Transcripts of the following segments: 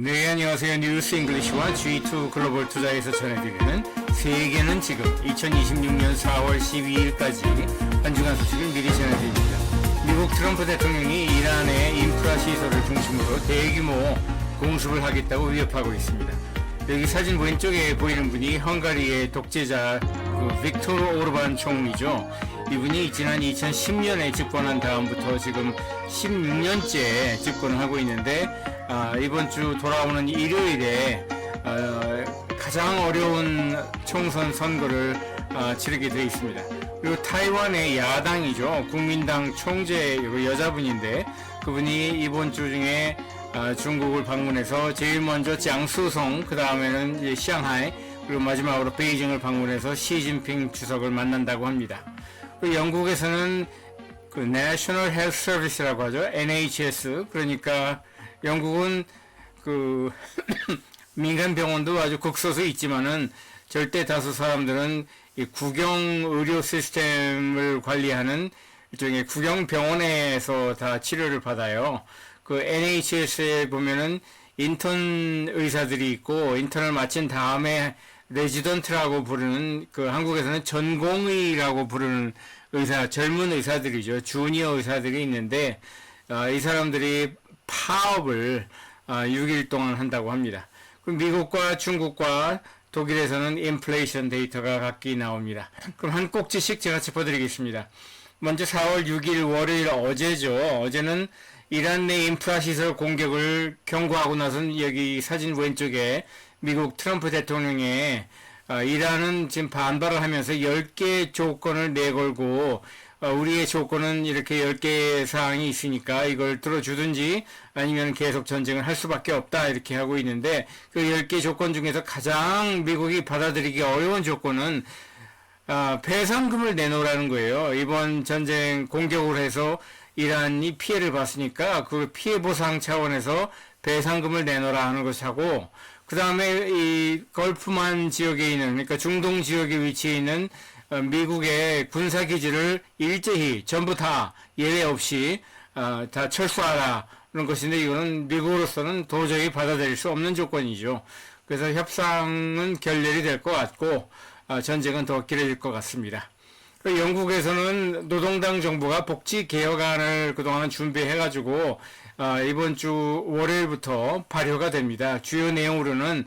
네, 안녕하세요. 뉴스 잉글리시와 G2 글로벌 투자에서 전해드리는 세계는 지금 2026년 4월 12일까지 한 주간 소식을 미리 전해드립니다. 미국 트럼프 대통령이 이란의 인프라 시설을 중심으로 대규모 공습을 하겠다고 위협하고 있습니다. 여기 사진 왼쪽에 보이는 분이 헝가리의 독재자 빅토르 오르반 총리죠. 이분이 지난 2010년에 집권한 다음부터 지금 16년째 집권을 하고 있는데 이번 주 돌아오는 일요일에 가장 어려운 총선 선거를 치르게 되어 있습니다. 그리고 타이완의 야당이죠. 국민당 총재 여자분인데 그분이 이번 주 중에 중국을 방문해서 제일 먼저 장수성, 그 다음에는 이제 상하이, 그리고 마지막으로 베이징을 방문해서 시진핑 주석을 만난다고 합니다. 그 영국에서는 그 National Health Service라고 하죠. NHS. 그러니까 영국은 그 민간 병원도 아주 극소수 있지만은 절대 다수 사람들은 이 국영 의료 시스템을 관리하는 일종의 국영 병원에서 다 치료를 받아요. 그 NHS에 보면은 인턴 의사들이 있고 인턴을 마친 다음에 레지던트라고 부르는 그 한국에서는 전공의라고 부르는 의사, 젊은 의사들이죠. 주니어 의사들이 있는데 이 사람들이 파업을 6일 동안 한다고 합니다. 그럼 미국과 중국과 독일에서는 인플레이션 데이터가 각기 나옵니다. 그럼 한 꼭지씩 제가 짚어드리겠습니다. 먼저 4월 6일 월요일 어제죠. 어제는 이란 내 인프라 시설 공격을 경고하고 나선 여기 사진 왼쪽에 미국 트럼프 대통령의 이란은 지금 반발을 하면서 10개 조건을 내걸고 우리의 조건은 이렇게 10개 사항이 있으니까 이걸 들어주든지 아니면 계속 전쟁을 할 수밖에 없다 이렇게 하고 있는데 그 10개 조건 중에서 가장 미국이 받아들이기 어려운 조건은 배상금을 내놓으라는 거예요. 이번 전쟁 공격을 해서 이란이 피해를 봤으니까 그 피해 보상 차원에서 배상금을 내놓으라 하는 것하고 그 다음에 이 걸프만 지역에 있는, 그러니까 중동 지역에 위치해 있는 미국의 군사기지를 일제히 전부 다 예외 없이 다 철수하라는 것인데 이거는 미국으로서는 도저히 받아들일 수 없는 조건이죠. 그래서 협상은 결렬이 될 것 같고 전쟁은 더 길어질 것 같습니다. 영국에서는 노동당 정부가 복지 개혁안을 그동안 준비해가지고 이번 주 월요일부터 발효가 됩니다. 주요 내용으로는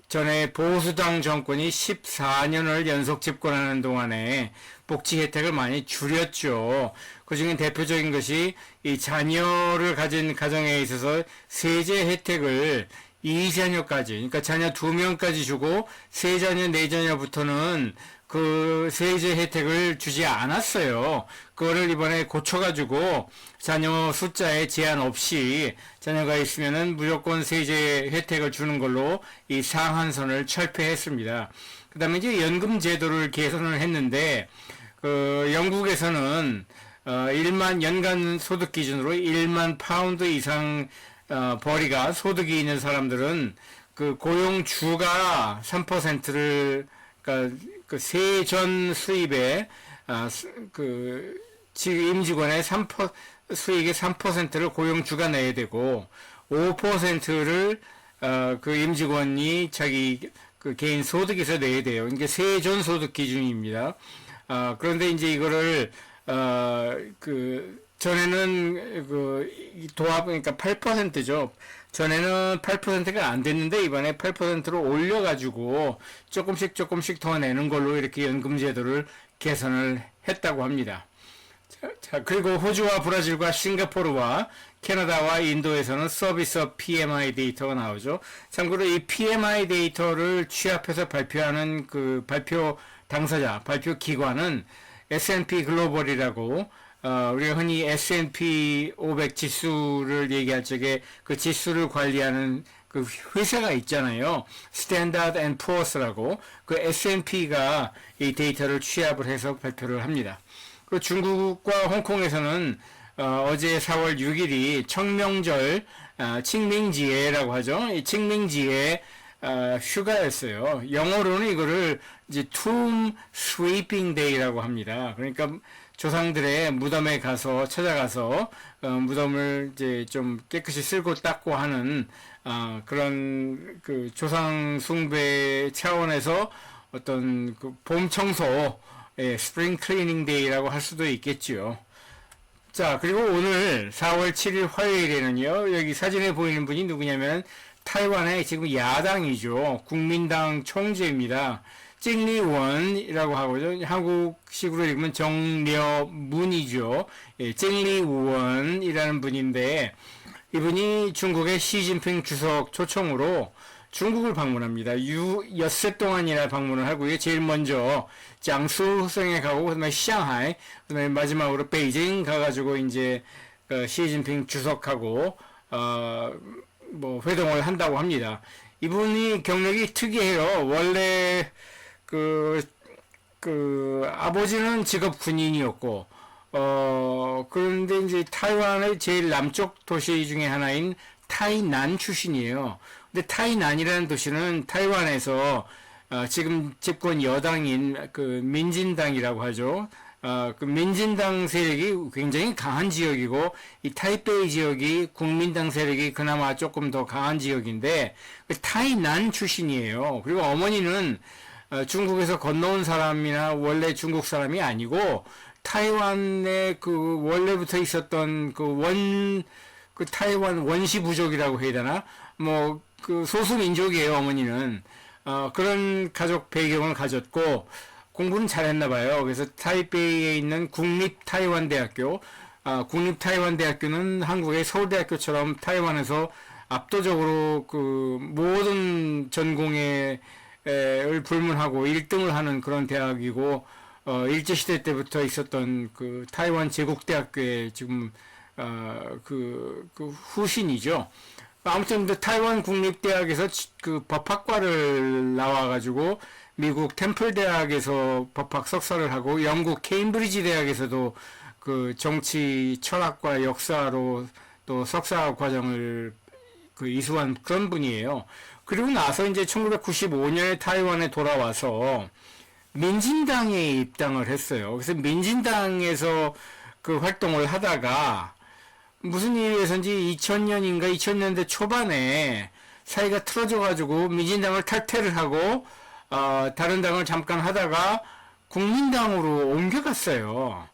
전에 보수당 정권이 14년을 연속 집권하는 동안에 복지 혜택을 많이 줄였죠. 그중에 대표적인 것이 이 자녀를 가진 가정에 있어서 세제 혜택을 2자녀까지, 그러니까 자녀 2명까지 주고 3자녀, 4자녀부터는 그 세제 혜택을 주지 않았어요. 그거를 이번에 고쳐가지고 자녀 숫자에 제한 없이 자녀가 있으면은 무조건 세제 혜택을 주는 걸로 이 상한선을 철폐했습니다. 그 다음에 이제 연금 제도를 개선을 했는데, 영국에서는, 1만 연간 소득 기준으로 1만 파운드 이상, 벌이가 소득이 있는 사람들은 그 고용주가 3%를, 그러니까 그 세전 수입에 지금 임직원의 수익의 3%를 고용주가 내야 되고 5%를 그 임직원이 자기 그 개인 소득에서 내야 돼요. 이게 세전 소득 기준입니다. 그런데 이제 이거를 전에는 그러니까 8%죠. 전에는 8%가 안 됐는데 이번에 8%로 올려가지고 조금씩 더 내는 걸로 이렇게 연금 제도를 개선을 했다고 합니다. 자, 그리고 호주와 브라질과 싱가포르와 캐나다와 인도에서는 서비스 PMI 데이터가 나오죠. 참고로 이 PMI 데이터를 취합해서 발표하는 그 발표 당사자, 발표 기관은 S&P 글로벌이라고 우리가 흔히 S&P 500 지수를 얘기할 적에 그 지수를 관리하는 그 회사가 있잖아요. Standard and Poor's라고 그 S&P가 이 데이터를 취합을 해서 발표를 합니다. 그 중국과 홍콩에서는 어제 4월 6일이 청명절 칭밍지에라고 하죠. 이 칭밍지에 휴가였어요. 영어로는 이거를 이제 Tomb Sweeping Day라고 합니다. 그러니까 조상들의 무덤에 가서 찾아가서 무덤을 이제 좀 깨끗이 쓸고 닦고 하는 그런 그 조상 숭배 차원에서 어떤 그 봄 청소, 스프링 클리닝 데이라고 할 수도 있겠지요. 자, 그리고 오늘 4월 7일 화요일에는요, 여기 사진에 보이는 분이 누구냐면 타이완의 지금 야당이죠. 국민당 총재입니다. 쨍리원이라고 하고요. 한국식으로 읽으면 정려문이죠. 쨍리원이라는 분인데, 이분이 중국의 시진핑 주석 초청으로 중국을 방문합니다. 엿새 동안이나 방문을 하고요. 제일 먼저 장수성에 가고, 그 다음에 상하이, 그 다음에 마지막으로 베이징 가가지고 이제 시진핑 주석하고 뭐 회동을 한다고 합니다. 이분이 경력이 특이해요. 원래 아버지는 직업 군인이었고, 그런데 이제 타이완의 제일 남쪽 도시 중에 하나인 타이난 출신이에요. 근데 타이난이라는 도시는 타이완에서 지금 집권 여당인 그 민진당이라고 하죠. 그 민진당 세력이 굉장히 강한 지역이고, 이 타이베이 지역이 국민당 세력이 그나마 조금 더 강한 지역인데, 그 타이난 출신이에요. 그리고 어머니는 중국에서 건너온 사람이나 원래 중국 사람이 아니고, 타이완에 그 원래부터 있었던 그 타이완 원시 부족이라고 해야 되나? 뭐, 그 소수민족이에요, 어머니는. 그런 가족 배경을 가졌고, 공부는 잘했나 봐요. 그래서 타이베이에 있는 국립타이완대학교, 국립타이완대학교는 한국의 서울대학교처럼 타이완에서 압도적으로 그 모든 전공을 불문하고 1등을 하는 그런 대학이고, 일제시대 때부터 있었던 그 타이완 제국대학교의 지금, 그 후신이죠. 아무튼 타이완 국립대학에서 그 법학과를 나와가지고 미국 템플 대학에서 법학 석사를 하고 영국 케임브리지 대학에서도 그 정치 철학과 역사로 또 석사 과정을 그 이수한 그런 분이에요. 그리고 나서 이제 1995년에 타이완에 돌아와서 민진당에 입당을 했어요. 그래서 민진당에서 그 활동을 하다가 무슨 이유에서인지 2000년인가 2000년대 초반에 사이가 틀어져가지고 민진당을 탈퇴를 하고 다른 당을 잠깐 하다가 국민당으로 옮겨갔어요.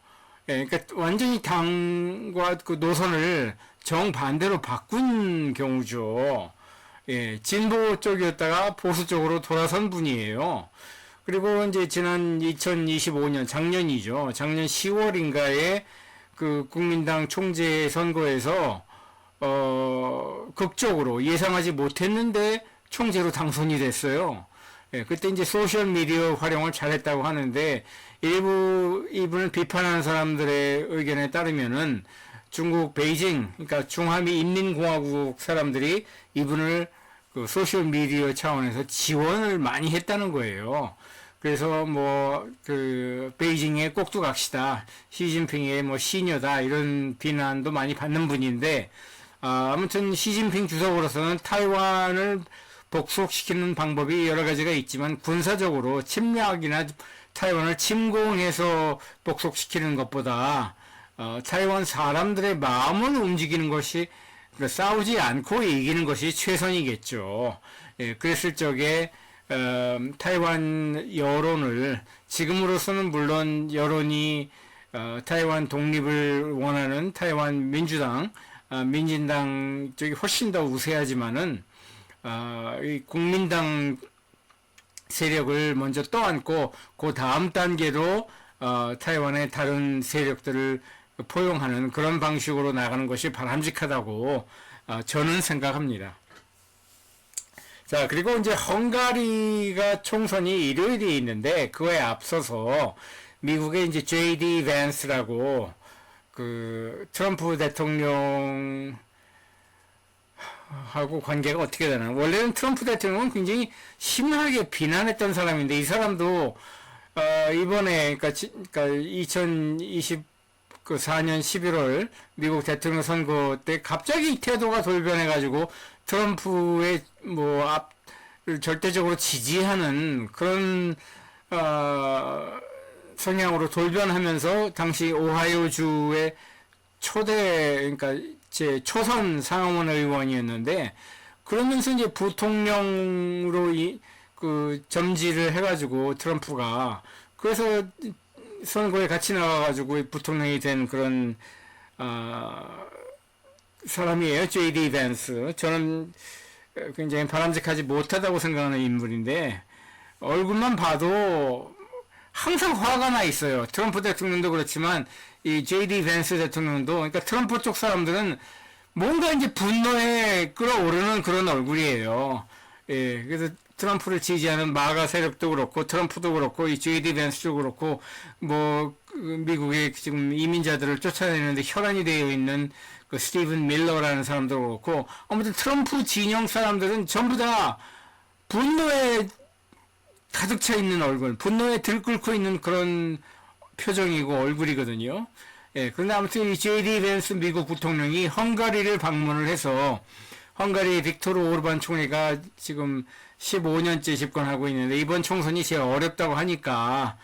그러니까 완전히 당과 그 노선을 정반대로 바꾼 경우죠. 진보 쪽이었다가 보수 쪽으로 돌아선 분이에요. 그리고 이제 지난 2025년 작년이죠. 작년 10월인가에 그 국민당 총재 선거에서 극적으로 예상하지 못했는데 총재로 당선이 됐어요. 그때 이제 소셜 미디어 활용을 잘했다고 하는데 이분을 비판하는 사람들의 의견에 따르면은 중국 베이징, 그러니까 중화미 인민공화국 사람들이 이분을 그 소셜 미디어 차원에서 지원을 많이 했다는 거예요. 그래서 베이징에 꼭두 갑시다. 시진핑의 시녀다. 이런 비난도 많이 받는 분인데, 아무튼 시진핑 주석으로서는 타이완을 복속시키는 방법이 여러 가지가 있지만, 군사적으로 침략이나 타이완을 침공해서 복속시키는 것보다, 타이완 사람들의 마음을 움직이는 것이, 싸우지 않고 이기는 것이 최선이겠죠. 그랬을 적에, 타이완 여론을 지금으로서는 물론 여론이 타이완 독립을 원하는 타이완 민주당, 민진당 쪽이 훨씬 더 우세하지만은 이 국민당 세력을 먼저 떠안고 그 다음 단계로 타이완의 다른 세력들을 포용하는 그런 방식으로 나가는 것이 바람직하다고 저는 생각합니다. 자, 그리고 이제 헝가리가 총선이 일요일에 있는데, 그거에 앞서서 미국의 이제 J.D. 밴스라고 그 트럼프 대통령하고 관계가 어떻게 되나. 원래는 트럼프 대통령은 굉장히 심하게 비난했던 사람인데, 이 사람도 이번에 그러니까 2024년 11월 미국 대통령 선거 때 갑자기 태도가 돌변해가지고 트럼프의 절대적으로 지지하는 그런 성향으로 돌변하면서 당시 오하이오주의 그러니까 제 초선 상원 의원이었는데, 그러면서 이제 부통령으로 점지를 해가지고 트럼프가, 그래서 선거에 같이 나와가지고 부통령이 된 그런 사람이에요. J.D. 밴스. 저는 굉장히 바람직하지 못하다고 생각하는 인물인데, 얼굴만 봐도 항상 화가 나 있어요. 트럼프 대통령도 그렇지만 이 J.D. 밴스 대통령도. 그러니까 트럼프 쪽 사람들은 뭔가 이제 분노에 끌어오르는 그런 얼굴이에요. 예, 그래서 트럼프를 지지하는 마가 세력도 그렇고, 트럼프도 그렇고, 이 J.D. 밴스도 그렇고, 미국의 지금 이민자들을 쫓아내는데 혈안이 되어 있는 그 스티븐 밀러라는 사람도 그렇고, 아무튼 트럼프 진영 사람들은 전부 다 분노에 가득 차 있는 얼굴, 분노에 들끓고 있는 그런 표정이고 얼굴이거든요. 예, 그런데 아무튼 이 J.D. 밴스 미국 부통령이 헝가리를 방문을 해서, 헝가리 빅토르 오르반 총리가 지금 15년째 집권하고 있는데, 이번 총선이 제일 어렵다고 하니까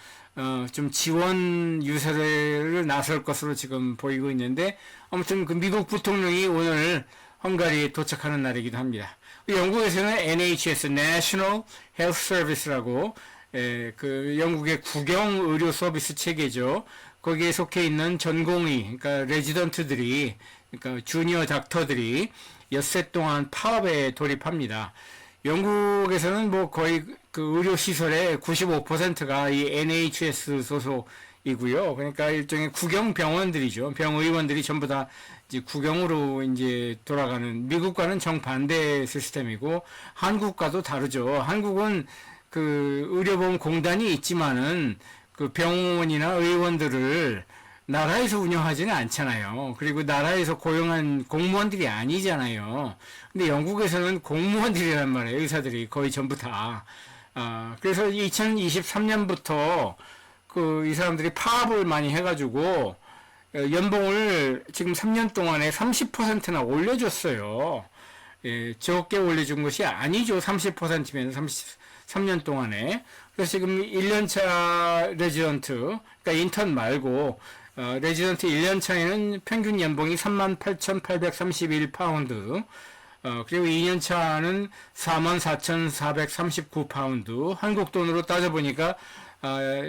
좀 지원 유세를 나설 것으로 지금 보이고 있는데, 아무튼 그 미국 부통령이 오늘 헝가리에 도착하는 날이기도 합니다. 영국에서는 NHS, National Health Service라고, 그 영국의 국영 의료 서비스 체계죠. 거기에 속해 있는 전공의, 그러니까 레지던트들이, 그러니까 주니어 닥터들이 엿새 동안 파업에 돌입합니다. 영국에서는 뭐 거의 그 의료 시설의 95%가 이 NHS 소속이고요. 그러니까 일종의 국영 병원들이죠. 병의원들이 전부 다 이제 국영으로 이제 돌아가는, 미국과는 정반대 시스템이고, 한국과도 다르죠. 한국은 그 의료보험 공단이 있지만은 그 병원이나 의원들을 나라에서 운영하지는 않잖아요. 그리고 나라에서 고용한 공무원들이 아니잖아요. 근데 영국에서는 공무원들이란 말이에요. 의사들이 거의 전부 다. 그래서 2023년부터 이 사람들이 파업을 많이 해가지고 연봉을 지금 3년 동안에 30%나 올려줬어요. 예, 적게 올려준 것이 아니죠. 30%면 3년 동안에. 그래서 지금 1년차 레지던트, 그러니까 인턴 말고, 레지던트 1년차에는 평균 연봉이 38,831파운드, 그리고 2년차는 44,439파운드, 한국 돈으로 따져보니까,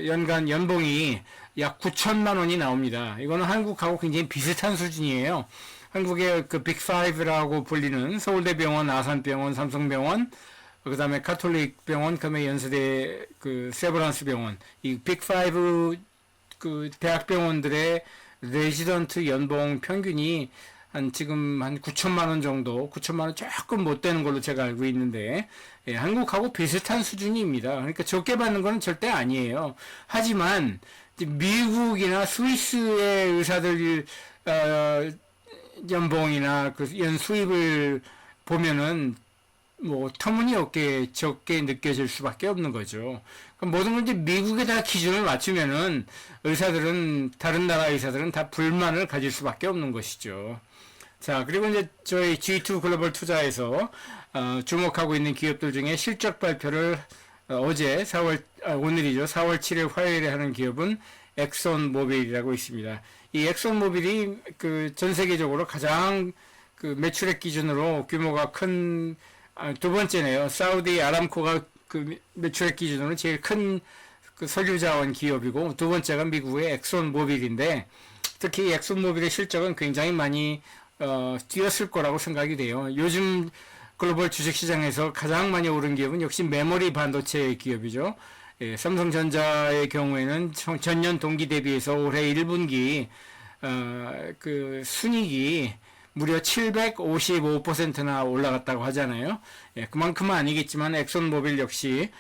연간 연봉이 약 9천만 원이 나옵니다. 이거는 한국하고 굉장히 비슷한 수준이에요. 한국의 그 빅5라고 불리는 서울대병원, 아산병원, 삼성병원, 그 다음에 가톨릭 병원, 그 다음에 연세대 그 세브란스 병원, 이 빅5 그 대학병원들의 레지던트 연봉 평균이 지금 한 9천만 원 정도, 9천만 원 조금 못 되는 걸로 제가 알고 있는데, 예, 한국하고 비슷한 수준입니다. 그러니까 적게 받는 거는 절대 아니에요. 하지만 미국이나 스위스의 의사들 연봉이나 그 연 수입을 보면은 뭐 터무니없게 적게 느껴질 수밖에 없는 거죠. 모든 걸 이제 미국에다 기준을 맞추면은 의사들은, 다른 나라 의사들은 다 불만을 가질 수밖에 없는 것이죠. 자, 그리고 이제 저희 G2 글로벌 투자에서 주목하고 있는 기업들 중에 실적 발표를 오늘이죠. 4월 7일 화요일에 하는 기업은 엑손 모빌이라고 있습니다. 이 엑손 모빌이 그 전 세계적으로 가장 그 매출액 기준으로 규모가 큰, 두 번째네요. 사우디 아람코가 그 매출액 기준으로 제일 큰 그 석유자원 기업이고, 두 번째가 미국의 엑손 모빌인데, 특히 엑손 모빌의 실적은 굉장히 많이 뛰었을 거라고 생각이 돼요. 요즘 글로벌 주식시장에서 가장 많이 오른 기업은 역시 메모리 반도체 기업이죠. 예, 삼성전자의 경우에는 전년 동기 대비해서 올해 1분기 그 순이익이 무려 755%나 올라갔다고 하잖아요. 예, 그만큼은 아니겠지만 엑손모빌 역시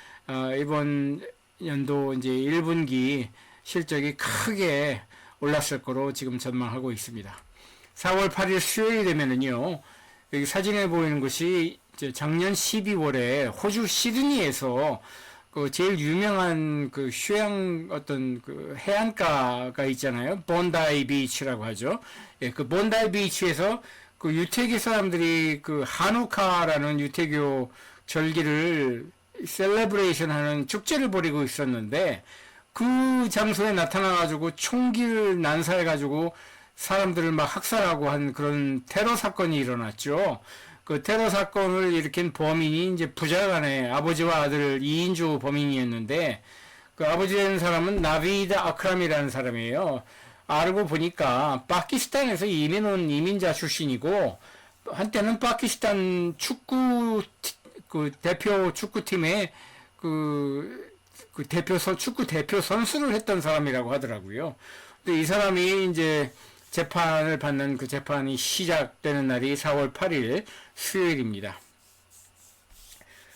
이번 연도 이제 1분기 실적이 크게 올랐을 거로 지금 전망하고 있습니다. 4월 8일 수요일이 되면은요, 여기 사진에 보이는 것이 이제 작년 12월에 호주 시드니에서 그 제일 유명한 그 휴양 어떤 그 해안가가 있잖아요. 본다이 비치라고 하죠. 예, 그 본다이 비치에서 그 유태계 사람들이 그 하누카라는 유태교 절기를 셀레브레이션 하는 축제를 벌이고 있었는데, 그 장소에 나타나가지고 총기를 난사해가지고 사람들을 막 학살하고 한 그런 테러 사건이 일어났죠. 그 테러 사건을 일으킨 범인이 이제 부자간의 아버지와 아들 2인조 범인이었는데, 그 아버지 되는 사람은 나비드 아크람이라는 사람이에요. 알고 보니까 파키스탄에서 이민 온 이민자 출신이고, 한때는 파키스탄 그 대표 축구팀의 축구 대표 선수를 했던 사람이라고 하더라고요. 근데 이 사람이 이제 재판을 받는 그 재판이 시작되는 날이 4월 8일 수요일입니다.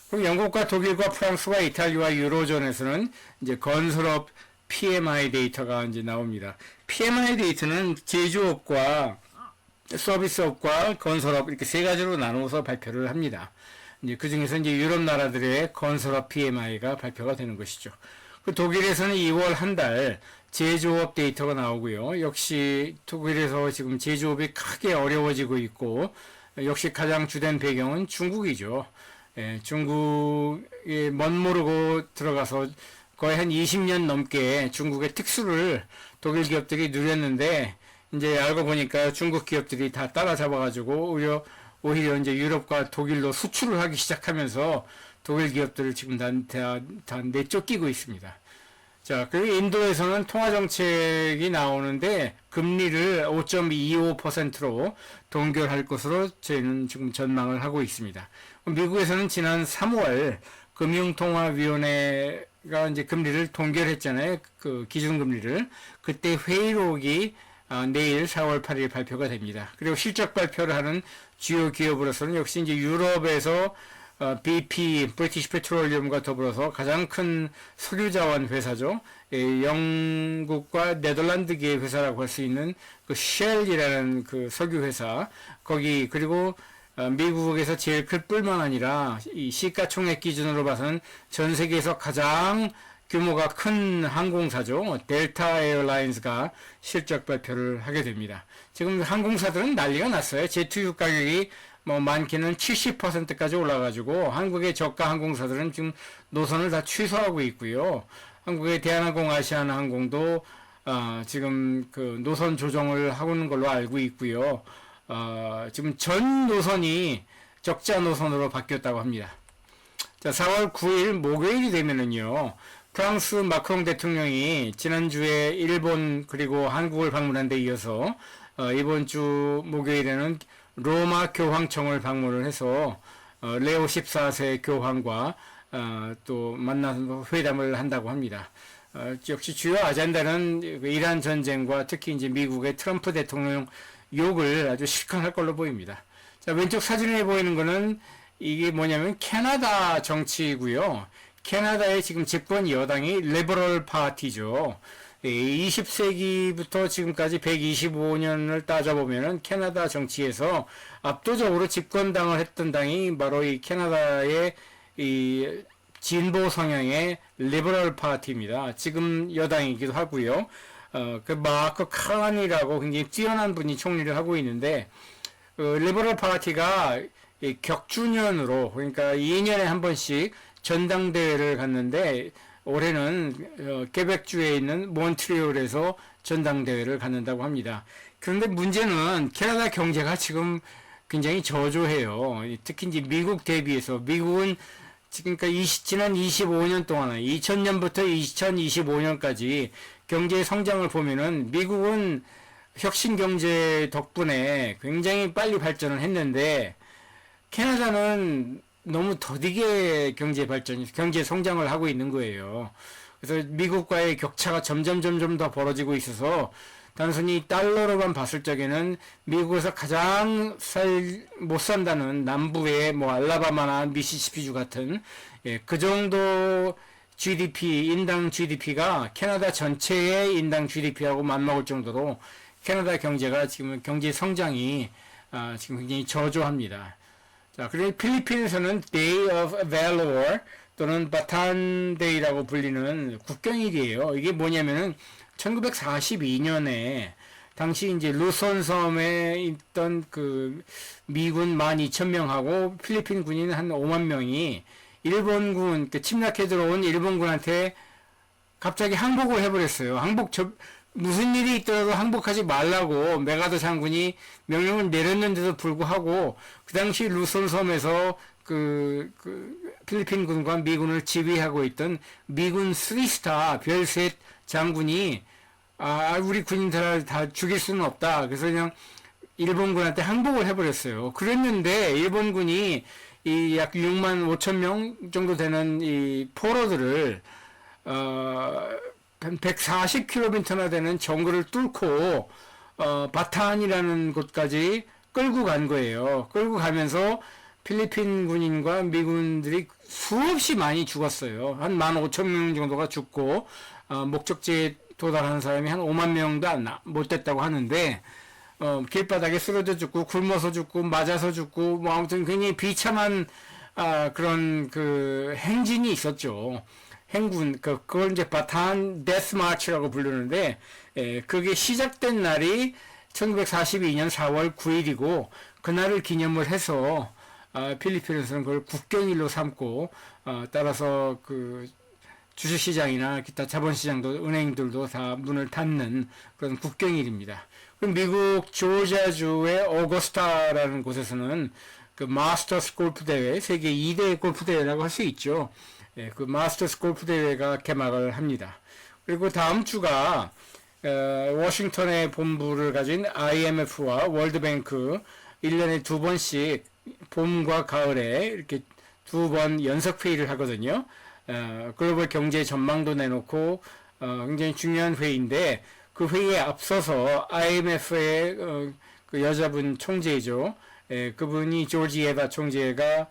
그럼 영국과 독일과 프랑스와 이탈리아와 유로존에서는 이제 건설업 PMI 데이터가 이제 나옵니다. PMI 데이터는 제조업과 서비스업과 건설업 이렇게 세 가지로 나누어서 발표를 합니다. 이제 그 중에서 이제 유럽 나라들의 건설업 PMI가 발표가 되는 것이죠. 그 독일에서는 2월 한 달 제조업 데이터가 나오고요. 역시 독일에서 지금 제조업이 크게 어려워지고 있고, 역시 가장 주된 배경은 중국이죠. 예, 중국에 멋모르고 들어가서 거의 한 20년 넘게 중국의 특수를 독일 기업들이 누렸는데, 이제 알고 보니까 중국 기업들이 다 따라잡아가지고 오히려 이제 유럽과 독일로 수출을 하기 시작하면서 독일 기업들을 지금 다 내쫓기고 있습니다. 자, 그리고 인도에서는 통화정책이 나오는데 금리를 5.25%로 동결할 것으로 저희는 지금 전망을 하고 있습니다. 미국에서는 지난 3월 금융통화위원회가 이제 금리를 동결했잖아요. 그 기준금리를. 그때 회의록이 내일 4월 8일 발표가 됩니다. 그리고 실적 발표를 하는 주요 기업으로서는 역시 이제 유럽에서 BP, 브리티시 페트롤리움과 더불어서 가장 큰 석유자원 회사죠. 영국과 네덜란드계 회사라고 할 수 있는 그 쉘이라는 그 석유 회사, 거기 그리고 미국에서 제일 클 뿐만 아니라 이 시가총액 기준으로 봐서는 전 세계에서 가장 규모가 큰 항공사죠. 델타 에어라인스가 실적 발표를 하게 됩니다. 지금 항공사들은 난리가 났어요. 제트유 가격이 많게는 70%까지 올라가지고 한국의 저가 항공사들은 지금 노선을 다 취소하고 있고요. 한국의 대한항공, 아시아나항공도 지금 그 노선 조정을 하고 있는 걸로 알고 있고요. 지금 전 노선이 적자 노선으로 바뀌었다고 합니다. 자, 4월 9일 목요일이 되면은요, 프랑스 마크롱 대통령이 지난주에 일본 그리고 한국을 방문한 데 이어서 이번 주 목요일에는 로마 교황청을 방문을 해서 레오 14세 교황과 또 만나서 회담을 한다고 합니다. 역시 주요 아젠다는 이란 전쟁과 특히 이제 미국의 트럼프 대통령 욕을 아주 실컷 할 걸로 보입니다. 자, 왼쪽 사진에 보이는 거는 이게 뭐냐면 캐나다 정치고요. 캐나다의 지금 집권 여당이 리버럴 파티죠. 20세기부터 지금까지 125년을 따져보면은 캐나다 정치에서 압도적으로 집권당을 했던 당이 바로 이 캐나다의 이 진보 성향의 리버럴 파티입니다. 지금 여당이기도 하고요. 그 마크 카란이라고 굉장히 뛰어난 분이 총리를 하고 있는데, 리버럴 파티가 격주년으로, 그러니까 2년에 한 번씩 전당대회를 갔는데, 올해는 깨백주에 있는 몬트리올에서 전당대회를 갖는다고 합니다. 그런데 문제는 캐나다 경제가 지금 굉장히 저조해요. 특히 이제 미국 대비해서 미국은 그러니까 지난 25년 동안 2000년부터 2025년까지 경제 성장을 보면은 미국은 혁신 경제 덕분에 굉장히 빨리 발전을 했는데 캐나다는 너무 더디게 경제 성장을 하고 있는 거예요. 그래서 미국과의 격차가 점점 더 벌어지고 있어서 단순히 달러로만 봤을 적에는 미국에서 가장 못 산다는 남부의 뭐 알라바마나 미시시피주 같은 그 정도 GDP, 인당 GDP가 캐나다 전체의 인당 GDP하고 맞먹을 정도로 캐나다 경제가 지금 경제 성장이 지금 굉장히 저조합니다. 자, 그리고 필리핀에서는 Day of Valor 또는 바탄데이라고 불리는 국경일이에요. 이게 뭐냐면은 1942년에 당시 이제 루손 섬에 있던 그 미군 12,000명하고 필리핀 군인 한 5만 명이 일본군, 침략해 들어온 일본군한테 갑자기 항복을 해버렸어요. 무슨 일이 있더라도 항복하지 말라고 메가더 장군이 명령을 내렸는데도 불구하고 그 당시 루손 섬에서 필리핀 군과 미군을 지휘하고 있던 미군 3스타 별셋 장군이 우리 군인들을 다 죽일 수는 없다. 그래서 그냥 일본군한테 항복을 해버렸어요. 그랬는데 일본군이 이 약 6만 5천 명 정도 되는 이 포로들을 한 140km나 되는 정글을 뚫고 바탄이라는 곳까지 끌고 간 거예요. 끌고 가면서 필리핀 군인과 미군들이 수없이 많이 죽었어요. 한 15,000명 정도가 죽고 목적지에 도달하는 사람이 한 5만 명도 못 됐다고 하는데 길바닥에 쓰러져 죽고 굶어서 죽고 맞아서 죽고 뭐 아무튼 굉장히 비참한 그런 행진이 있었죠. 행군, 그걸 이제 바탄 데스마치라고 부르는데, 그게 시작된 날이 1942년 4월 9일이고, 그날을 기념을 해서, 필리핀에서는 그걸 국경일로 삼고, 따라서 주식시장이나 기타 자본시장도, 은행들도 다 문을 닫는 그런 국경일입니다. 그럼 미국 조지아주의 오거스타라는 곳에서는 마스터스 골프 대회, 세계 2대 골프 대회라고 할 수 있죠. 마스터스 골프 대회가 개막을 합니다. 그리고 다음 주가 워싱턴에 본부를 가진 IMF와 월드뱅크 1년에 2번씩 봄과 가을에 이렇게 2번 연석 회의를 하거든요. 글로벌 경제 전망도 내놓고 굉장히 중요한 회의인데 그 회의에 앞서서 IMF의 그 여자분 총재이죠. 그분이 조지 에바 총재가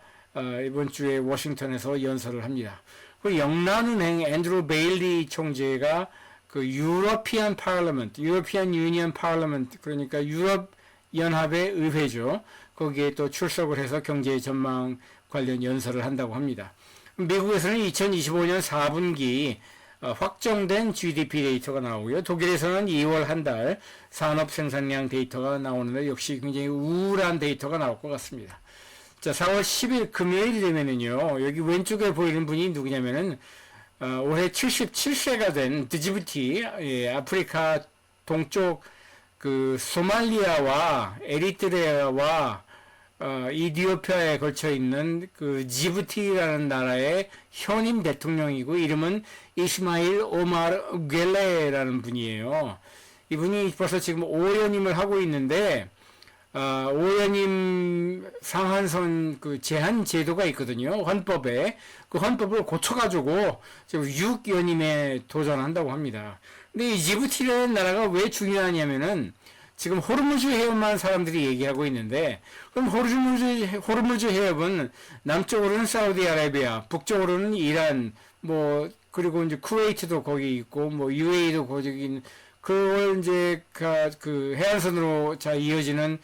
이번 주에 워싱턴에서 연설을 합니다. 그 영란은행 앤드루 베일리 총재가 유러피안 파르라멘트, 유러피안 유니언 파르라멘트, 그러니까 유럽 연합의 의회죠. 거기에 또 출석을 해서 경제 전망 관련 연설을 한다고 합니다. 미국에서는 2025년 4분기 확정된 GDP 데이터가 나오고요. 독일에서는 2월 한 달 산업 생산량 데이터가 나오는데 역시 굉장히 우울한 데이터가 나올 것 같습니다. 자, 4월 10일 금요일이 되면은요, 여기 왼쪽에 보이는 분이 누구냐면은, 올해 77세가 된 드지부티, 아프리카 동쪽 소말리아와 에리트레아와, 이디오피아에 걸쳐 있는 지부티라는 나라의 현임 대통령이고, 이름은 이스마일 오마르 겔레라는 분이에요. 이분이 벌써 지금 5년임을 하고 있는데, 5년임 상한선 제한 제도가 있거든요. 헌법에. 그 헌법을 고쳐가지고 지금 6연임에 도전한다고 합니다. 근데 이 지부티라는 나라가 왜 중요하냐면은 지금 호르무즈 해협만 사람들이 얘기하고 있는데 그럼 호르무즈 해협은 남쪽으로는 사우디아라비아, 북쪽으로는 이란, 그리고 이제 쿠웨이트도 거기 있고 UAE도 거기 그걸 이제 해안선으로 이어지는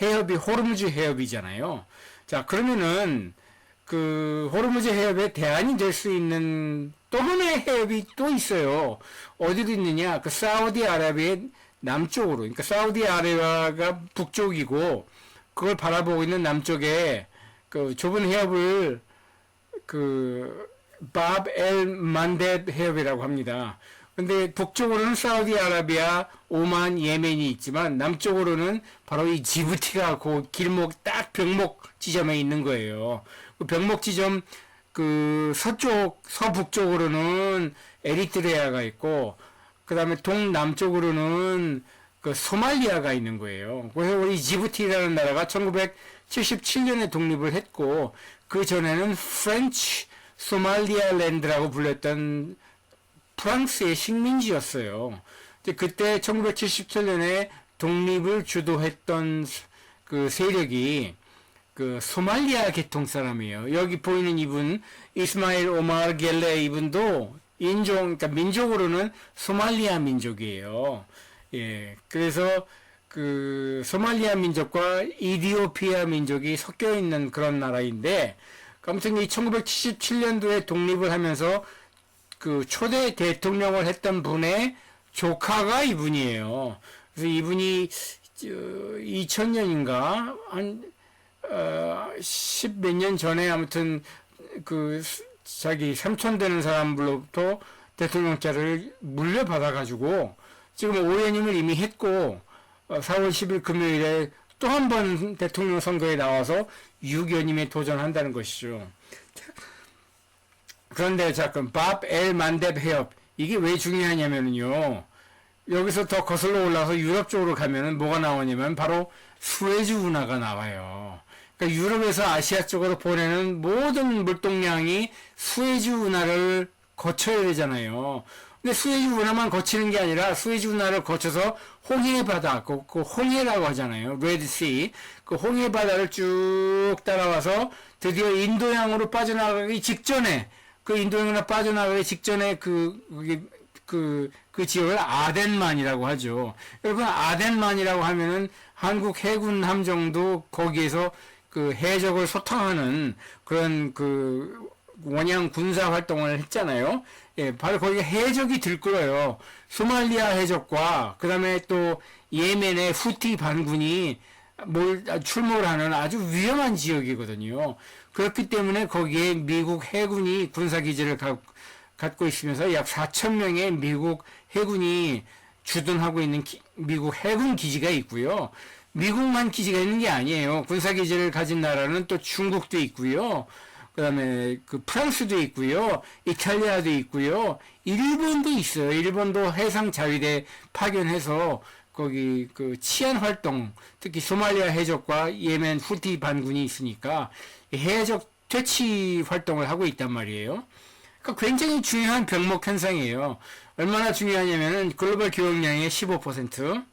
해협이 호르무즈 해협이잖아요. 자, 그러면은 호르무즈 해협에 대안이 될 수 있는 또 하나의 해협이 또 있어요. 어디로 있느냐? 사우디아라비아의 남쪽으로. 그러니까 사우디아라비아가 북쪽이고 그걸 바라보고 있는 남쪽에 좁은 해협을 밥 엘 만뎃 해협이라고 합니다. 근데 북쪽으로는 사우디아라비아, 오만, 예멘이 있지만 남쪽으로는 바로 이 지부티가 딱 병목 지점에 있는 거예요. 그 병목 지점 서북쪽으로는 에리트레아가 있고 그 다음에 동남쪽으로는 소말리아가 있는 거예요. 그래서 우리 지부티라는 나라가 1977년에 독립을 했고 그 전에는 프렌치 소말리아 랜드라고 불렸던 프랑스의 식민지였어요. 그때 1977년에 독립을 주도했던 세력이 소말리아 계통 사람이에요. 여기 보이는 이분 이스마일 오마르 겔레 이분도 그러니까 민족으로는 소말리아 민족이에요. 예, 그래서 소말리아 민족과 이디오피아 민족이 섞여 있는 그런 나라인데 아무튼 이 1977년도에 독립을 하면서 초대 대통령을 했던 분의 조카가 이분이에요. 그래서 이분이 2000년인가 한 10몇 년 전에 아무튼 자기 삼촌 되는 사람들로부터 대통령자를 물려받아가지고 지금 5연임을 이미 했고 4월 10일 금요일에 또 한 번 대통령 선거에 나와서 6연임에 도전한다는 것이죠. 그런데 잠깐 밥 엘 만뎁 해협 이게 왜 중요하냐면요. 여기서 더 거슬러 올라서 유럽 쪽으로 가면은 뭐가 나오냐면 바로 수에즈 운하가 나와요. 그러니까 유럽에서 아시아 쪽으로 보내는 모든 물동량이 수에즈 운하를 거쳐야 되잖아요. 근데 수에즈 운하만 거치는 게 아니라 수에즈 운하를 거쳐서 홍해 바다, 그 홍해라고 하잖아요. 레드시. 그 홍해 바다를 쭉 따라와서 드디어 인도양으로 빠져나가기 직전에 그 인도양으로 빠져나가기 직전에 그 지역을 아덴만이라고 하죠. 여러분 아덴만이라고 하면은 한국 해군 함정도 거기에서 그 해적을 소탕하는 그런 그 원양 군사 활동을 했잖아요. 예, 바로 거기에 해적이 들끓어요. 소말리아 해적과 그 다음에 또 예멘의 후티 반군이 출몰하는 아주 위험한 지역이거든요. 그렇기 때문에 거기에 미국 해군이 군사기지를 갖고 있으면서 약 4,000명의 미국 해군이 주둔하고 있는 미국 해군 기지가 있고요. 미국만 기지가 있는 게 아니에요. 군사기지를 가진 나라는 또 중국도 있고요. 그 다음에 그 프랑스도 있고요. 이탈리아도 있고요. 일본도 있어요. 일본도 해상 자위대 파견해서 거기 그 치안 활동, 특히 소말리아 해적과 예멘 후티 반군이 있으니까 해적 퇴치 활동을 하고 있단 말이에요. 그러니까 굉장히 중요한 병목 현상이에요. 얼마나 중요하냐면은 글로벌 교역량의 15%,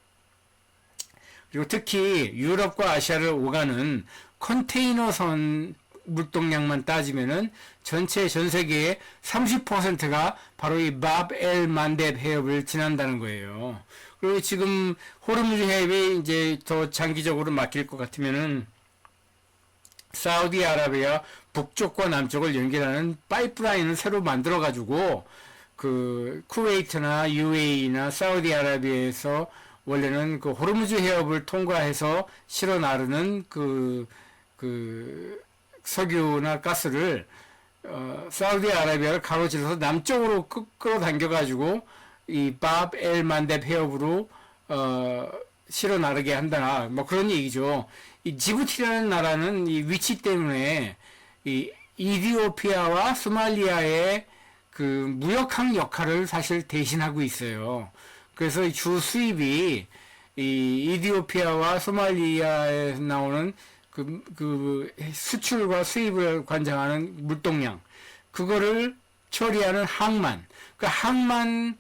그리고 특히 유럽과 아시아를 오가는 컨테이너선 물동량만 따지면은 전체 전 세계의 30%가 바로 이 밥 엘 만뎁 해협을 지난다는 거예요. 그리고 지금 호르무즈 해협이 이제 더 장기적으로 막힐 것 같으면은 사우디아라비아 북쪽과 남쪽을 연결하는 파이프라인을 새로 만들어 가지고 그 쿠웨이트나 UAE나 사우디아라비아에서 원래는 그 호르무즈 해협을 통과해서 실어 나르는 그 석유나 가스를 사우디아라비아를 가로질러서 남쪽으로 끌어당겨 가지고 이 밥 엘 만뎁 해협으로 실어 나르게 한다. 뭐 그런 얘기죠. 이 지부티라는 나라는 이 위치 때문에 이 이디오피아와 소말리아의 그 무역항 역할을 사실 대신하고 있어요. 그래서 주 수입이 이 이디오피아와 소말리아에서 나오는 그 수출과 수입을 관장하는 물동량, 그거를 처리하는 항만, 그 항만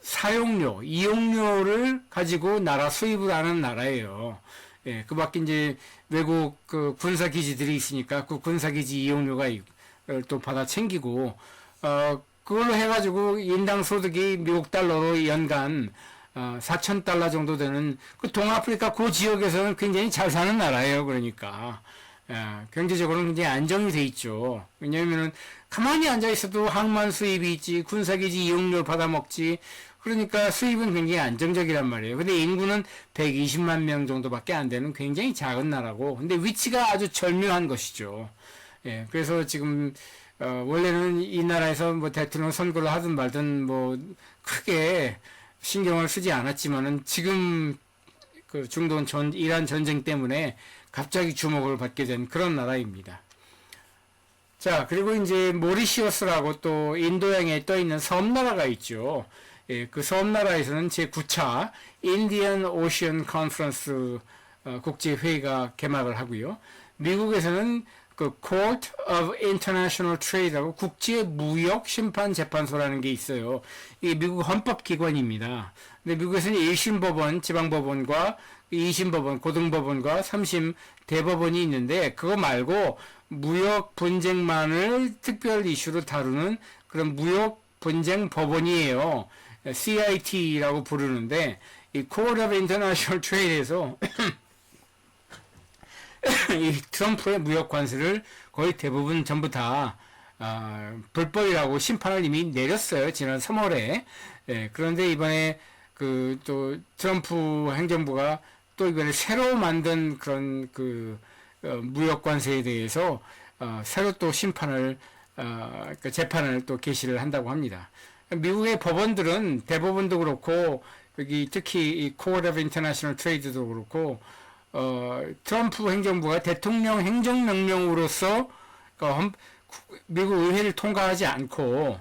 사용료, 이용료를 가지고 나라 수입을 하는 나라예요. 예, 그 밖에 이제 외국 그 군사기지들이 있으니까 그 군사기지 이용료가 또 받아 챙기고, 그걸로 해가지고 인당 소득이 미국 달러로 연간 4,000달러 정도 되는 그 동아프리카 그 지역에서는 굉장히 잘 사는 나라예요. 그러니까 경제적으로는 굉장히 안정이 돼 있죠. 왜냐하면은 가만히 앉아 있어도 항만 수입이 있지, 군사기지 이용료 받아먹지. 그러니까 수입은 굉장히 안정적이란 말이에요. 근데 인구는 120만 명 정도밖에 안 되는 굉장히 작은 나라고, 근데 위치가 아주 절묘한 것이죠. 예, 그래서 지금 원래는 이 나라에서 뭐 대통령 선거를 하든 말든 뭐 크게 신경을 쓰지 않았지만은 지금 그 중동 이란 전쟁 때문에 갑자기 주목을 받게 된 그런 나라입니다. 자, 그리고 이제 모리시어스라고 또 인도양에 떠 있는 섬나라가 있죠. 예, 그 섬나라에서는 제9차 인디언 오션 컨퍼런스 국제회의가 개막을 하고요. 미국에서는 그 Court of International Trade하고 국제무역심판재판소라는 게 있어요. 이게 미국 헌법기관입니다. 근데 미국에서는 1심 법원, 지방법원과 2심 법원, 고등법원과 3심 대법원이 있는데, 그거 말고 무역 분쟁만을 특별 이슈로 다루는 그런 무역 분쟁 법원이에요. CIT라고 부르는데, 이 Court of International Trade에서 이 트럼프의 무역 관세를 거의 대부분 전부 다 불법이라고 심판을 이미 내렸어요. 지난 3월에. 예, 그런데 이번에 그 또 트럼프 행정부가 또 이번에 새로 만든 그런 그 무역 관세에 대해서 새로 또 심판을 그 재판을 또 개시를 한다고 합니다. 미국의 법원들은 대법원도 그렇고 여기 특히 이 Court of International Trade도 그렇고 트럼프 행정부가 대통령 행정명령으로서 미국 의회를 통과하지 않고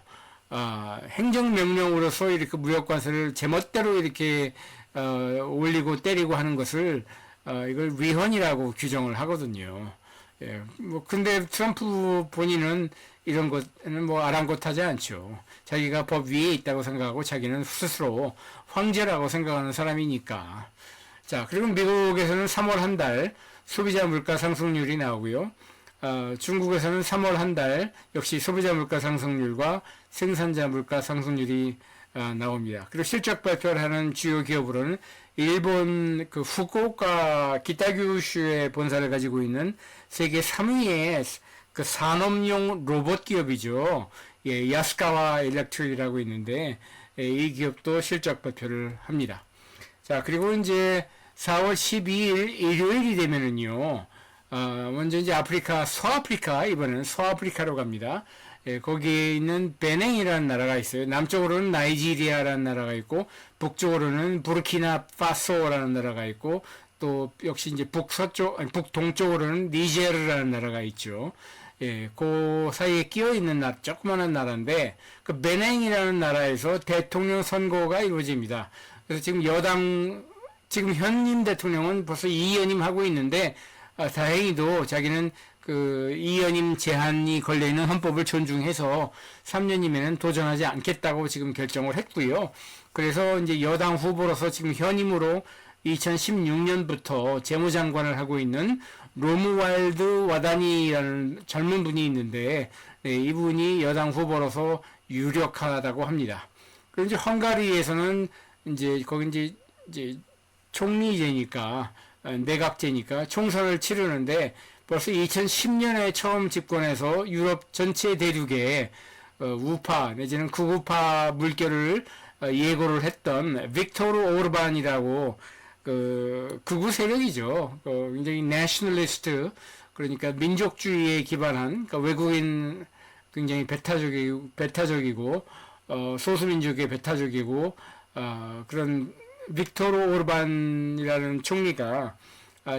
행정명령으로서 이렇게 무역관세를 제멋대로 이렇게 올리고 때리고 하는 것을 이걸 위헌이라고 규정을 하거든요. 예, 뭐 근데 트럼프 본인은 이런 것은 뭐 아랑곳하지 않죠. 자기가 법 위에 있다고 생각하고 자기는 스스로 황제라고 생각하는 사람이니까. 자, 그리고 미국에서는 3월 한 달 소비자 물가 상승률이 나오고요. 중국에서는 3월 한 달 역시 소비자 물가 상승률과 생산자 물가 상승률이 나옵니다. 그리고 실적 발표를 하는 주요 기업으로는 일본 그 후쿠오카 기타규슈의 본사를 가지고 있는 세계 3위의 그 산업용 로봇 기업이죠. 예, 야스카와 일렉트릭이라고 있는데 이 기업도 실적 발표를 합니다. 자, 그리고 이제 4월 12일 일요일이 되면은요. 먼저 이제 아프리카, 서아프리카, 이번에는 서아프리카로 갑니다. 예, 거기에 있는 베냉이라는 나라가 있어요. 남쪽으로는 나이지리아라는 나라가 있고, 북쪽으로는 부르키나 파소라는 나라가 있고, 또 역시 이제 북동쪽으로는 니제르라는 나라가 있죠. 예, 그 사이에 끼어 있는 조그마한 나라인데, 그 베냉이라는 나라에서 대통령 선거가 이루어집니다. 그래서 지금 현임 대통령은 벌써 2연임 하고 있는데, 다행히도 자기는 그 2연임 제한이 걸려있는 헌법을 존중해서 3년임에는 도전하지 않겠다고 지금 결정을 했고요. 그래서 이제 여당 후보로서 지금 현임으로 2016년부터 재무장관을 하고 있는 로무왈드 와다니라는 젊은 분이 있는데, 네, 이분이 여당 후보로서 유력하다고 합니다. 그리고 이제 헝가리에서는 이제 거기 이제 총리제니까 내각제니까 총선을 치르는데 벌써 2010년에 처음 집권해서 유럽 전체 대륙에 우파 내지는 극우파 물결을 예고를 했던 빅토르 오르반이라고 그 극우 세력이죠. 굉장히 내셔널리스트, 그러니까 민족주의에 기반한, 그러니까 외국인 굉장히 배타적이고 소수민족에 배타적이고 그런 빅토르 오르반이라는 총리가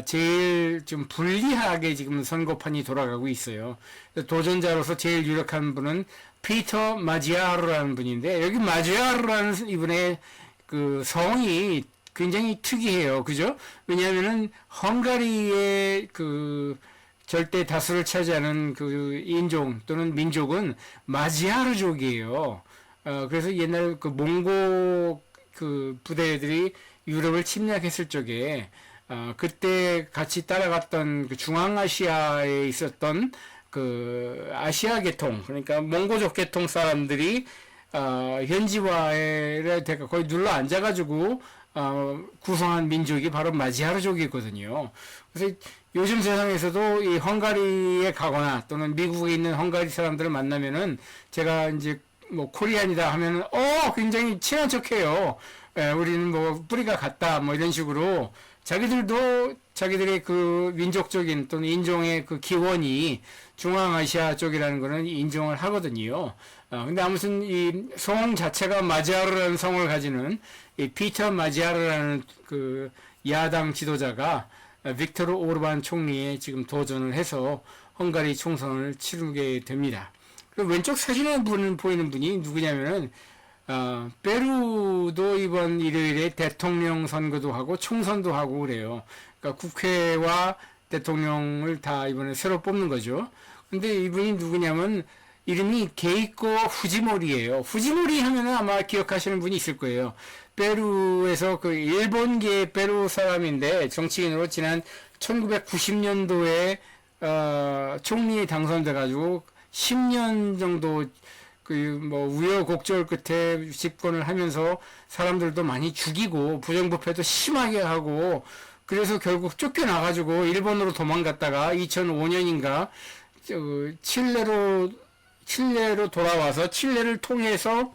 제일 좀 불리하게 지금 선거판이 돌아가고 있어요. 도전자로서 제일 유력한 분은 피터 마지아르라는 분인데, 여기 마지아르라는 이분의 그 성이 굉장히 특이해요. 그죠? 왜냐하면은 헝가리의 그 절대 다수를 차지하는 그 인종 또는 민족은 마지아르족이에요. 그래서 옛날 그 몽고 그 부대들이 유럽을 침략했을 적에 그때 같이 따라갔던 그 중앙아시아에 있었던 그 아시아 계통, 그러니까 몽고족 계통 사람들이 현지화를 거의 눌러 앉아가지고 구성한 민족이 바로 마지아르족이거든요. 그래서 요즘 세상에서도 이 헝가리에 가거나 또는 미국에 있는 헝가리 사람들을 만나면은 제가 이제 뭐 코리안이다 하면은 굉장히 친한 척해요. 예, 우리는 뭐 뿌리가 같다 뭐 이런 식으로 자기들도 자기들의 그 민족적인 또는 인종의 그 기원이 중앙아시아 쪽이라는 거는 인정을 하거든요. 근데 아무튼 이 성 자체가 마지아르라는 성을 가지는 이 피터 마지아르라는 그 야당 지도자가 빅토르 오르반 총리에 지금 도전을 해서 헝가리 총선을 치르게 됩니다. 왼쪽 사진에 보이는 분이 누구냐면은 페루도 이번 일요일에 대통령 선거도 하고 총선도 하고 그래요. 그러니까 국회와 대통령을 다 이번에 새로 뽑는 거죠. 근데 이분이 누구냐면 이름이 게이코 후지모리예요. 후지모리 하면은 아마 기억하시는 분이 있을 거예요. 페루에서 그 일본계 페루 사람인데 정치인으로 지난 1990년도에 총리에 당선돼 가지고 10년 정도 그 뭐 우여곡절 끝에 집권을 하면서 사람들도 많이 죽이고 부정부패도 심하게 하고, 그래서 결국 쫓겨나가지고 일본으로 도망갔다가 2005년인가 칠레로 돌아와서 칠레를 통해서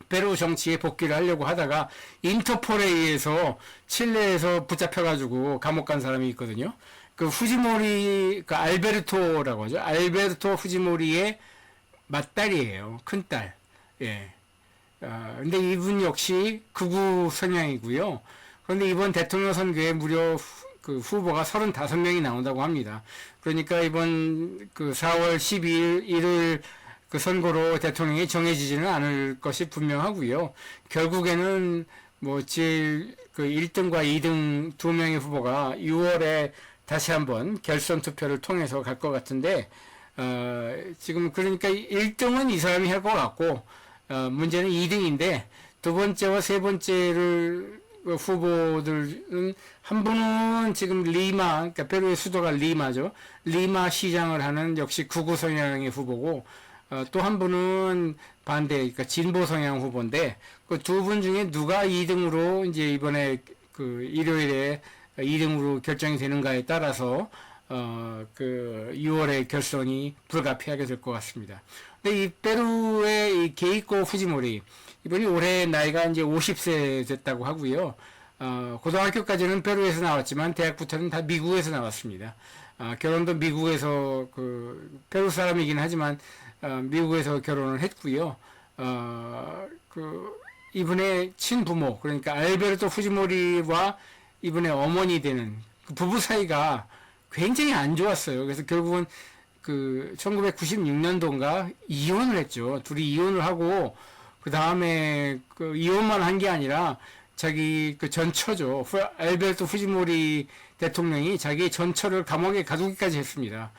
페루 정치에 복귀를 하려고 하다가 인터폴에 의해서 칠레에서 붙잡혀가지고 감옥 간 사람이 있거든요. 그 후지모리, 그 알베르토라고 하죠. 알베르토 후지모리의 맏딸이에요. 큰딸. 예. 근데 이분 역시 극우 성향이고요. 그런데 이번 대통령 선거에 무려 그 후보가 35명이 나온다고 합니다. 그러니까 이번 그 4월 12일 일요일 그 선거로 대통령이 정해지지는 않을 것이 분명하고요. 결국에는 뭐 제일 그 1등과 2등 두 명의 후보가 6월에 다시 한번 결선 투표를 통해서 갈 것 같은데, 지금 그러니까 1등은 이 사람이 할 것 같고, 문제는 2등인데, 두 번째와 세 번째를 후보들은 한 분은 지금 리마, 그러니까 페루의 수도가 리마죠. 리마 시장을 하는 역시 극우 성향의 후보고, 또 한 분은 반대, 그러니까 진보 성향 후보인데, 그 두 분 중에 누가 2등으로 이제 이번에 그 일요일에 2등으로 결정이 되는가에 따라서, 그 6월에 결선이 불가피하게 될 것 같습니다. 근데 이 페루의 이 게이코 후지모리, 이분이 올해 나이가 이제 50세 됐다고 하고요. 고등학교까지는 페루에서 나왔지만 대학부터는 다 미국에서 나왔습니다. 결혼도 미국에서 그 페루 사람이긴 하지만 미국에서 결혼을 했고요. 그 이분의 친부모, 그러니까 알베르토 후지모리와 이분의 어머니 되는 그 부부 사이가 굉장히 안 좋았어요. 그래서 결국은 그 1996년도인가 이혼을 했죠. 둘이 이혼을 하고 그 다음에 그 이혼만 한 게 아니라 자기 그 전처죠. 알베르토 후지모리 대통령이 자기의 전처를 감옥에 가두기까지 했습니다.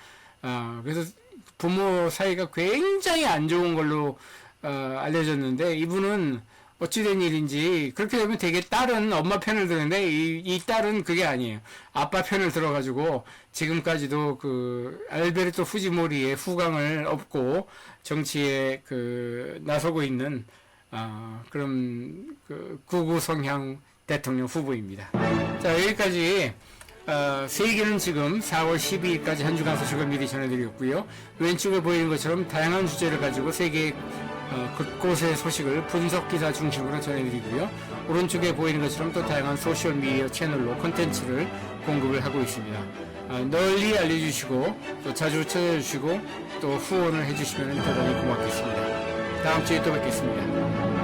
그래서 부모 사이가 굉장히 안 좋은 걸로 알려졌는데, 이분은 어찌된 일인지 그렇게 되면 되게 딸은 엄마 편을 드는데 이 딸은 그게 아니에요. 아빠 편을 들어가지고 지금까지도 그 알베르토 후지모리의 후광을 업고 정치에 그 나서고 있는 그런 그 극우 성향 대통령 후보입니다. 자, 여기까지 세계는 지금 4월 12일까지 한 주간 소식을 미리 전해드렸고요. 왼쪽에 보이는 것처럼 다양한 주제를 가지고 세계 곳곳의 소식을 분석 기사 중심으로 전해드리고요. 오른쪽에 보이는 것처럼 또 다양한 소셜미디어 채널로 콘텐츠를 공급을 하고 있습니다. 널리 알려주시고 또 자주 찾아주시고 또 후원을 해주시면 대단히 고맙겠습니다. 다음 주에 또 뵙겠습니다.